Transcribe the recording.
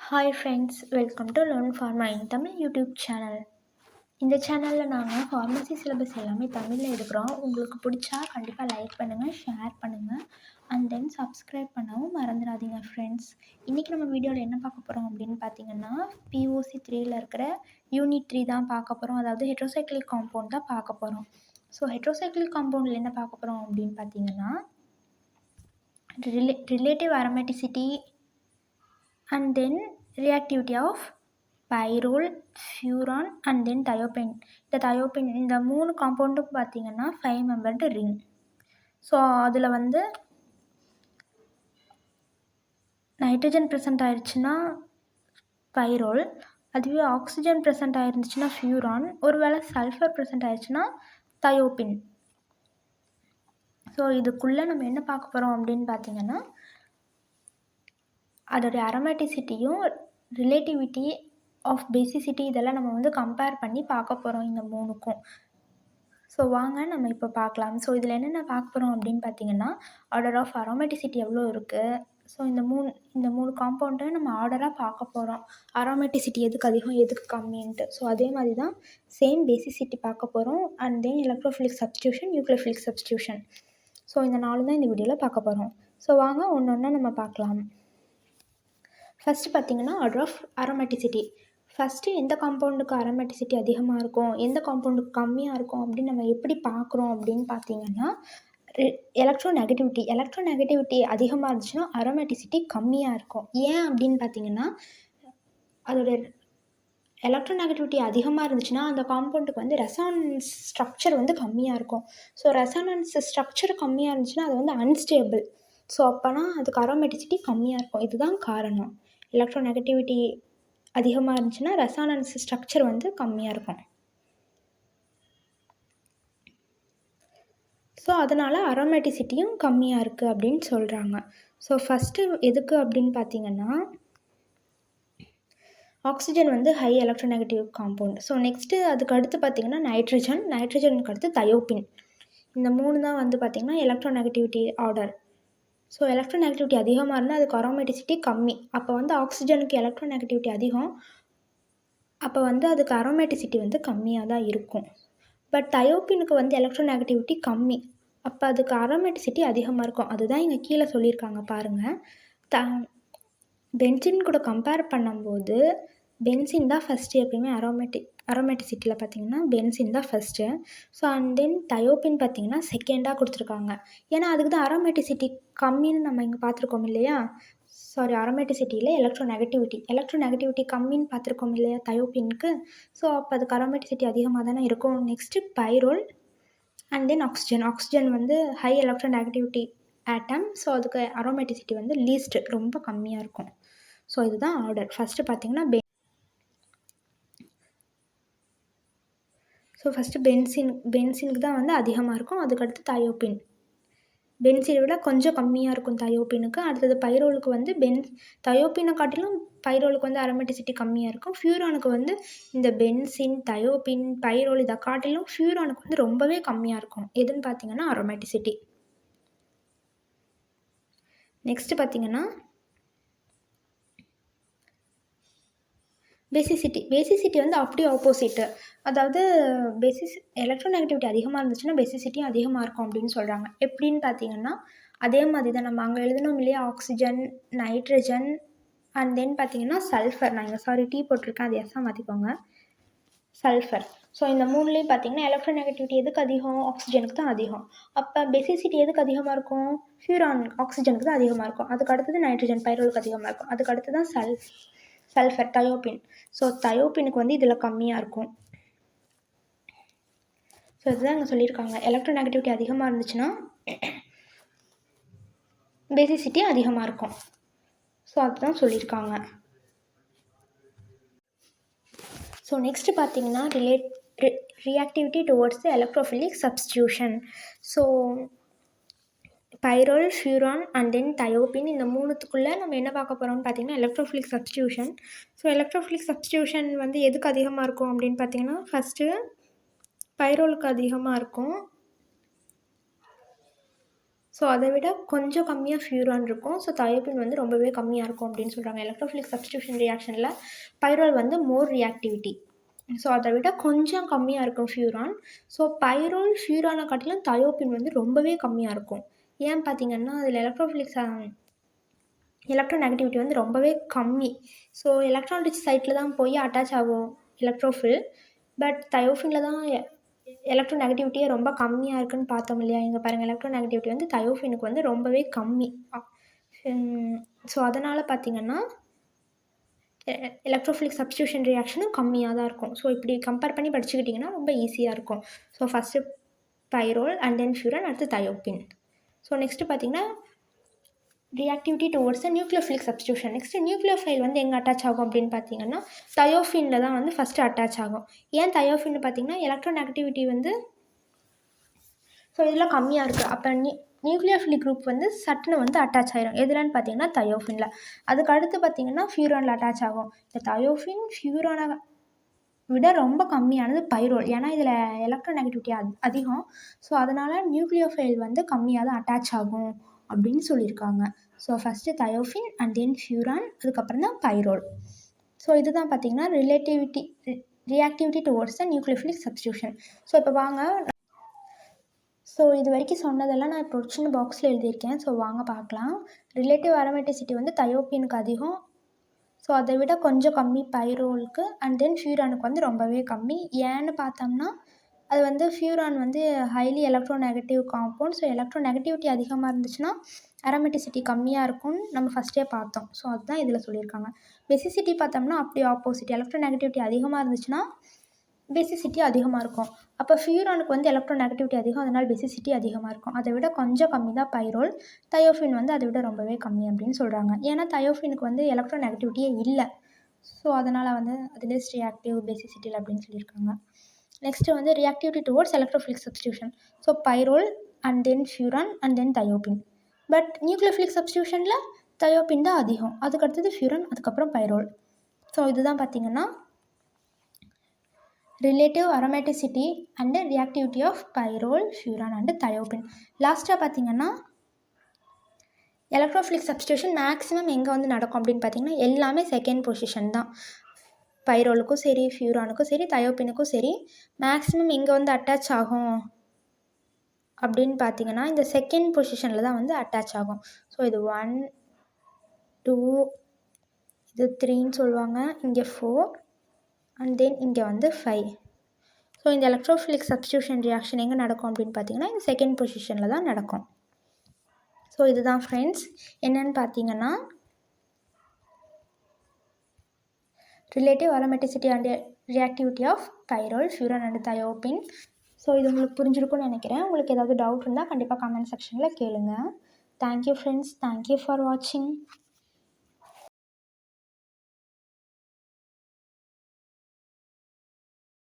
Hi friends, welcome to learn pharma in Tamil YouTube channel. இந்த சேனலில் நாங்கள் ஃபார்மசி சிலபஸ் எல்லாமே தமிழில் எடுக்கிறோம். உங்களுக்கு பிடிச்சா கண்டிப்பாக லைக் பண்ணுங்கள், ஷேர் பண்ணுங்கள் அண்ட் தென் சப்ஸ்கிரைப் பண்ணவும் மறந்துடாதீங்க ஃப்ரெண்ட்ஸ். இன்றைக்கி நம்ம வீடியோவில் என்ன பார்க்க போகிறோம் அப்படின்னு பார்த்தீங்கன்னா, POC 3ல் இருக்கிற யூனிட் 3 தான் பார்க்க போகிறோம். அதாவது ஹெட்ரோசைக்ளிக் காம்பவுண்ட் தான் பார்க்க போகிறோம். ஸோ ஹெட்ரோசைக்ளிக் காம்பவுண்டில் என்ன பார்க்க போகிறோம் அப்படின்னு பார்த்தீங்கன்னா, relative aromaticity and then reactivity of pyrrole, furan and then thiophene. இந்த thiophene இந்த 3 காம்பவுண்டும் பார்த்தீங்கன்னா 5 membered ring. ஸோ அதில் வந்து நைட்ரஜன் ப்ரெசண்ட் ஆயிடுச்சுன்னா pyrrole, அதுவே ஆக்சிஜன் ப்ரெசண்ட் ஆயிருந்துச்சுன்னா furan, ஒருவேளை சல்ஃபர் ப்ரெசண்ட் ஆயிடுச்சுன்னா thiophene. ஸோ இதுக்குள்ளே நம்ம என்ன பார்க்க போகிறோம் அப்படின்னு பார்த்தீங்கன்னா, அதோடைய அரோமேட்டிசிட்டியும் ரிலேட்டிவிட்டி ஆஃப் பேசிசிட்டி இதெல்லாம் நம்ம வந்து கம்பேர் பண்ணி பார்க்க போகிறோம் இந்த 3க்கும். ஸோ வாங்க நம்ம இப்போ பார்க்கலாம். ஸோ இதில் என்னென்ன பார்க்க போகிறோம் அப்படின்னு பார்த்தீங்கன்னா, ஆர்டர் ஆஃப் அரோமேட்டிசிட்டி எவ்வளோ இருக்குது. ஸோ இந்த மூணு காம்பவுண்ட்டை நம்ம ஆர்டராக பார்க்க போகிறோம். அரோமேட்டிசிட்டி எதுக்கு அதிகம் எதுக்கு கம்மின்ட்டு. ஸோ அதே மாதிரி தான் சேம் பேசிசிட்டி பார்க்க போகிறோம். And then electrophilic substitution, nucleophilic substitution. So இந்த 4 தான் இந்த வீடியோவில் பார்க்க போகிறோம். ஸோ வாங்க ஒன்று ஒன்றா நம்ம பார்க்கலாம். ஃபஸ்ட்டு பார்த்திங்கன்னா ஆர்டர் ஆஃப் அரோமேட்டிசிட்டி. ஃபஸ்ட்டு எந்த காம்பவுண்டுக்கு அரோமேட்டிசிட்டி அதிகமாக இருக்கும், எந்த காம்பவுண்டுக்கு கம்மியாக இருக்கும் அப்படின்னு நம்ம எப்படி பார்க்குறோம் அப்படின்னு பார்த்தீங்கன்னா, எலக்ட்ரோநெகட்டிவிட்டி அதிகமாக இருந்துச்சுன்னா அரோமேட்டிசிட்டி கம்மியாக இருக்கும். ஏன் அப்படின்னு பார்த்தீங்கன்னா, அதோடைய எலக்ட்ரோநெகட்டிவிட்டி அதிகமாக இருந்துச்சுன்னா அந்த காம்பவுண்டுக்கு வந்து ரெசோனன்ஸ் ஸ்ட்ரக்சர் வந்து கம்மியாக இருக்கும். ஸோ ரெசோனன்ஸ் ஸ்ட்ரக்சர் கம்மியாக இருந்துச்சுன்னா அது வந்து அன்ஸ்டேபிள். ஸோ அப்போனா அதுக்கு அரோமேட்டிசிட்டி கம்மியாக இருக்கும். இதுதான் காரணம். எலக்ட்ரோநெகட்டிவிட்டி அதிகமாக இருந்துச்சுன்னா ரெசோனன்ஸ் ஸ்ட்ரக்சர் வந்து கம்மியாக இருக்கும். ஸோ அதனால் அரோமேட்டிசிட்டியும் கம்மியாக இருக்குது அப்படின்னு சொல்கிறாங்க. ஸோ ஃபஸ்ட்டு எதுக்கு அப்படின்னு பார்த்தீங்கன்னா, ஆக்சிஜன் வந்து high electronegative compound. So next அதுக்கு அடுத்து பார்த்திங்கன்னா நைட்ரஜனுக்கு அடுத்து தயோபின். இந்த 3 தான் வந்து பார்த்திங்கன்னா எலக்ட்ரோநெகட்டிவிட்டி ஆர்டர். ஸோ எலக்ட்ரோநெகட்டிவிட்டி அதிகமாக இருந்தால் அதுக்கு அரோமேட்டிசிட்டி கம்மி. அப்போ வந்து ஆக்சிஜனுக்கு எலக்ட்ரோநெகட்டிவிட்டி அதிகம், அப்போ வந்து அதுக்கு அரோமேட்டிசிட்டி வந்து கம்மியாக தான் இருக்கும். பட் தயோப்பினுக்கு வந்து எலக்ட்ரோநெகட்டிவிட்டி கம்மி, அப்போ அதுக்கு அரோமேட்டிசிட்டி அதிகமாக இருக்கும். அதுதான் இங்கே கீழே சொல்லியிருக்காங்க பாருங்கள். பென்சின் கூட கம்பேர் பண்ணும்போது பென்சின் தான் ஃபஸ்ட்டு. எப்பயுமே அரோமேட்டிசிட்டியில் பார்த்திங்கன்னா பென்சின் தான் ஃபஸ்ட்டு. ஸோ அண்ட் தென் தயோப்பின் பார்த்திங்கன்னா செகண்டாக கொடுத்துருக்காங்க. ஏன்னா அதுக்கு தான் அரோமேட்டிசிட்டி கம்மின்னு நம்ம இங்கே பார்த்துருக்கோம் இல்லையா. அரோமேட்டிசிட்டியில் எலக்ட்ரோநெகட்டிவிட்டி கம்மின்னு பார்த்துருக்கோம் இல்லையா தயோப்பினுக்கு. ஸோ அப்போ அதுக்கு அரோமேட்டிசிட்டி அதிகமாக தானே இருக்கும். Next pyrrole and then oxygen வந்து ஹை எலக்ட்ரோநெகட்டிவிட்டி ஆட்டம். ஸோ அதுக்கு அரோமேட்டிசிட்டி வந்து லீஸ்ட்டு, ரொம்ப கம்மியாக இருக்கும். ஸோ இதுதான் ஆர்டர். ஃபஸ்ட்டு பார்த்திங்கன்னா ஃபஸ்ட்டு பென்சினுக்கு தான் வந்து அதிகமாக இருக்கும். அதுக்கடுத்து தயோப்பின். பென்சினை விட கொஞ்சம் கம்மியாக இருக்கும் தயோப்பினுக்கு. அடுத்தது பைரோலுக்கு வந்து தயோப்பினை காட்டிலும் பைரோலுக்கு வந்து அரோமேட்டிசிட்டி கம்மியாக இருக்கும். ஃபியூரானுக்கு வந்து இந்த பென்சின், தயோப்பின், பைரோல் இதை காட்டிலும் ஃபியூரானுக்கு வந்து ரொம்பவே கம்மியாக இருக்கும். எதுன்னு பார்த்தீங்கன்னா அரோமேட்டிசிட்டி. நெக்ஸ்ட்டு பார்த்தீங்கன்னா பேசிசிட்டி வந்து அப்படியே ஆப்போசிட்டு. அதாவது எலக்ட்ரோநெகட்டிவிட்டி அதிகமாக இருந்துச்சுன்னா பேசிசிட்டியும் அதிகமாக இருக்கும் அப்படின்னு சொல்கிறாங்க. எப்படின்னு பார்த்தீங்கன்னா, அதே மாதிரி தான் நம்ம அங்கே எழுதணும் இல்லையா, ஆக்சிஜன், நைட்ரஜன் அண்ட் தென் பார்த்தீங்கன்னா சல்ஃபர். நான் இங்கே டீ போட்டிருக்கேன், அது எஸ்ஸாக மாற்றிக்கோங்க, சல்ஃபர். ஸோ இந்த 3லேயும் பார்த்தீங்கன்னா எலக்ட்ரோநெகட்டிவிட்டி எதுக்கு அதிகம், ஆக்சிஜனுக்கு தான் அதிகம். அப்போ பேசிசிட்டி எதுக்கு அதிகமாக இருக்கும், ஃபியூரான் ஆக்சிஜனுக்கு தான் அதிகமாக இருக்கும். அதுக்கு அடுத்தது நைட்ரஜன் பைரோலுக்கு அதிகமாக இருக்கும். அதுக்கு அடுத்து தான் சல்ஃபர் தயோப்பின். ஸோ தயோப்பினுக்கு வந்து இதில் கம்மியாக இருக்கும். ஸோ இதுதான் இங்கே சொல்லியிருக்காங்க. எலக்ட்ரோநெகட்டிவிட்டி அதிகமாக இருந்துச்சுன்னா பேசிசிட்டி அதிகமாக இருக்கும். ஸோ அதுதான் சொல்லியிருக்காங்க. ஸோ நெக்ஸ்ட்டு பார்த்தீங்கன்னா reactivity towards the electrophilic substitution. So pyrrole, furan and then thiophene இந்த 3த்துக்குள்ளே நம்ம என்ன பார்க்க போகிறோம்னு பார்த்தீங்கன்னா electrophilic substitution. So electrophilic substitution வந்து எதுக்கு அதிகமாக இருக்கும் அப்படின்னு பார்த்தீங்கன்னா, ஃபஸ்ட்டு பைரோலுக்கு அதிகமாக இருக்கும். ஸோ அதை விட கொஞ்சம் கம்மியாக ஃபியூரான் இருக்கும். ஸோ தயோபின் வந்து ரொம்பவே கம்மியாக இருக்கும் அப்படின்னு சொல்கிறாங்க. எலக்ட்ரோஃபிலிக் சப்ஸ்டியூஷன் ரியாக்ஷனில் பைரோல் வந்து மோர் ரியாக்டிவிட்டி. ஸோ அதை விட கொஞ்சம் கம்மியாக இருக்கும் ஃபியூரான். ஸோ பைரோல் ஃபியூரானை காட்டிலும் தயோபின் வந்து ரொம்பவே கம்மியாக இருக்கும். ஏன் பார்த்தீங்கன்னா அதில் எலக்ட்ரோநெகட்டிவிட்டி வந்து ரொம்பவே கம்மி. ஸோ எலக்ட்ரான் ரிச் சைட்டில் தான் போய் அட்டாச் ஆகும் எலக்ட்ரோஃபில். பட் தயோஃபினில் தான் எலக்ட்ரோநெகட்டிவிட்டியே ரொம்ப கம்மியாக இருக்குதுன்னு பார்த்தோம் இல்லையா? இங்கே பாருங்கள், எலக்ட்ரோநெகட்டிவிட்டி வந்து தயோஃபினுக்கு வந்து ரொம்பவே கம்மி. ஸோ அதனால் பார்த்திங்கன்னா எலக்ட்ரோஃபிலிக் சப்ஸ்டியூஷன் ரியாக்ஷனும் கம்மியாக தான் இருக்கும். ஸோ இப்படி கம்பேர் பண்ணி படிச்சுக்கிட்டிங்கன்னா ரொம்ப ஈஸியாக இருக்கும். So first pyrrole and then furan, அடுத்து தயோபின். ஸோ நெக்ஸ்ட்டு பார்த்திங்கன்னா reactivity towards the nucleophilic substitution. Next nucleophile வந்து எங்கே அட்டாச் ஆகும் அப்படின்னு பார்த்தீங்கன்னா தயோஃபினில் தான் வந்து ஃபஸ்ட்டு அட்டாச் ஆகும். ஏன் தயோஃபின்னு பார்த்தீங்கன்னா எலக்ட்ரோநெகட்டிவிட்டி வந்து ஸோ இதெல்லாம் கம்மியாக இருக்குது. அப்போ நியூக்ளியோஃபிலிக் குரூப் வந்து சட்டுன்னு வந்து அட்டாச் ஆகிரும். எதுலன்னு பார்த்தீங்கன்னா தயோஃபினில். அதுக்கு அடுத்து பார்த்தீங்கன்னா ஃபியூரானில் அட்டாச் ஆகும். இந்த தயோஃபின் ஃபியூரானை விட ரொம்ப கம்மியானது பைரோல். ஏன்னா இதில் எலக்ட்ரோநெகட்டிவிட்டி அதிகம். ஸோ அதனால் நியூக்ளியோஃபைல் வந்து கம்மியாக தான் அட்டாச் ஆகும் அப்படின்னு சொல்லியிருக்காங்க. So first thiophene and then furan, அதுக்கப்புறம் தான் பைரோல். ஸோ இதுதான் பார்த்திங்கன்னா reactivity towards the nucleophilic substitution. So இப்போ வாங்க, ஸோ இது வரைக்கும் சொன்னதெல்லாம் நான் இப்போ ஒரு சின்ன பாக்ஸில் எழுதியிருக்கேன். ஸோ வாங்க பார்க்கலாம். ரிலேட்டிவ் அரோமேட்டிசிட்டி வந்து தயோபினுக்கு அதிகம். ஸோ அதை விட கொஞ்சம் கம்மி பைரோலுக்கு. அண்ட் தென் ஃபியூரானுக்கு வந்து ரொம்பவே கம்மி. ஏன்னு பார்த்தோம்னா அது வந்து ஃபியூரான் வந்து highly electronegative compound. So electronegativity அதிகமாக இருந்துச்சுன்னா அரோமேட்டிசிட்டி கம்மியாக இருக்கும்னு நம்ம ஃபஸ்ட்டே பார்த்தோம். ஸோ அதுதான் இதில் சொல்லியிருக்காங்க. பெசிசிட்டி பார்த்தோம்னா அப்படி ஆப்போசிட். எலக்ட்ரோநெகட்டிவிட்டி அதிகமாக இருந்துச்சுன்னா பெசிசிட்டி அதிகமாக இருக்கும். அப்போ ஃபியூரானுக்கு வந்து எலக்ட்ரோநெகட்டிவிட்டி அதிகம், அதனால் பெசிசிட்டி அதிகமாக இருக்கும். அதை விட கொஞ்சம் கம்மி தான் பைரோல். தயோஃபின் வந்து அதை விட ரொம்பவே கம்மி அப்படின்னு சொல்கிறாங்க. ஏன்னா தயோஃபினுக்கு வந்து எலக்ட்ரோநெகட்டிவிட்டியே இல்லை. ஸோ அதனால் வந்து அது லெஸ் ரியாக்டிவ் பெசிசிட்டியில் அப்படின்னு சொல்லியிருக்காங்க. நெக்ஸ்ட்டு வந்து reactivity towards electrophilic substitution. So pyrrole and then furan and then thiophene. But nucleophilic சப்ஸ்டியூஷனில் தயோபின் தான் அதிகம், அதுக்கடுத்தது ஃபியூரான், அதுக்கப்புறம் பைரோல். ஸோ இதுதான் பார்த்திங்கன்னா relative aromaticity and reactivity of pyrrole, furan and thiophene. லாஸ்ட்டாக பார்த்திங்கன்னா எலக்ட்ரோஃபிலிக் சப்ஸ்டியூஷன் மேக்ஸிமம் எங்கே வந்து நடக்கும் அப்படின்னு பார்த்திங்கன்னா எல்லாமே செகண்ட் பொசிஷன் தான். பைரோலுக்கும் சரி, ஃபியூரானுக்கும் சரி, தயோபினுக்கும் சரி, மேக்ஸிமம் எங்கே வந்து அட்டாச் ஆகும் அப்படின்னு பார்த்தீங்கன்னா இந்த செகண்ட் பொசிஷனில் தான் வந்து அட்டாச் ஆகும். ஸோ இது 1, 2, இது 3ன்னு சொல்லுவாங்க, இங்கே 4 அண்ட் தென் இங்கே வந்து 5. ஸோ இந்த எலக்ட்ரோஃபிலிக் சப்ஸ்டியூஷன் ரியாக்ஷன் எங்கே நடக்கும் அப்படின்னு பார்த்தீங்கன்னா இந்த செகண்ட் பொசிஷனில் தான் நடக்கும். ஸோ இதுதான் ஃப்ரெண்ட்ஸ் என்னென்னு பார்த்தீங்கன்னா relative aromaticity and reactivity of pyrrole, furan and thiophene. So இது உங்களுக்கு புரிஞ்சிருக்கும்னு நினைக்கிறேன். உங்களுக்கு ஏதாவது டவுட் இருந்தால் கண்டிப்பாக கமெண்ட் செக்ஷனில் கேளுங்கள். தேங்க்யூ ஃப்ரெண்ட்ஸ், தேங்க்யூ ஃபார் வாட்சிங்.